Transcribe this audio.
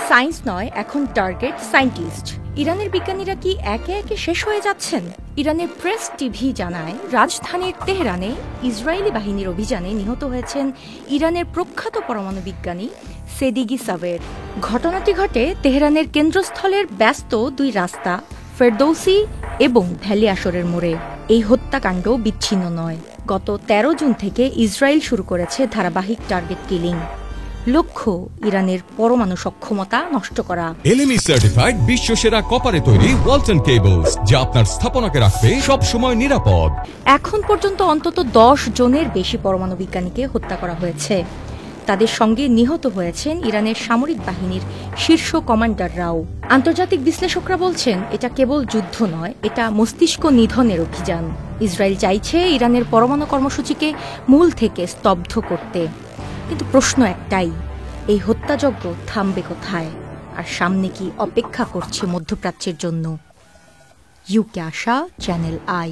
Science নয়, এখন target scientist. ইরানের বিজ্ঞানীরা কি একে একে শেষ হয়ে যাচ্ছেন? ইরানের প্রেস টিভি জানায়, রাজধানীর তেহরানে ইসরায়েলি বাহিনীর অভিযানে নিহত হয়েছেন ইরানের প্রখ্যাত পরমাণু বিজ্ঞানী সেদিগি সাবের। ঘটনাটি ঘটে তেহরানের কেন্দ্রস্থলের ব্যস্ত দুই রাস্তা ফেরদৌসি এবং ভ্যালি আসরের মোড়ে। এই হত্যাকাণ্ড বিচ্ছিন্ন নয়। গত ১৩ জুন থেকে ইসরায়েল শুরু করেছে ধারাবাহিক টার্গেট কিলিং। লক্ষ্য ইরানের পরমাণু সক্ষমতা নষ্ট করা। এলএমই সার্টিফাইড বিশ্বসেরা কপারে তৈরি ওয়ালটন কেবলস, যা আপনার স্থাপনাকে রাখবে সব সময় নিরাপদ। এখন পর্যন্ত অন্তত ১০ জনের বেশি পরমাণু বিজ্ঞানীকে হত্যা করা হয়েছে। তাদের সঙ্গে নিহত হয়েছেন ইরানের সামরিক বাহিনীর শীর্ষ কমান্ডাররাও। আন্তর্জাতিক বিশ্লেষকরা বলছেন, এটা কেবল যুদ্ধ নয়, এটা মস্তিষ্ক নিধনের অভিযান। ইসরায়েল চাইছে ইরানের পরমাণু কর্মসূচিকে মূল থেকে স্তব্ধ করতে। কিন্তু প্রশ্ন একটাই, এই হত্যাযজ্ঞ থামবে কোথায়? আর সামনে কি অপেক্ষা করছে মধ্যপ্রাচ্যের জন্য? UK Asha, channel I.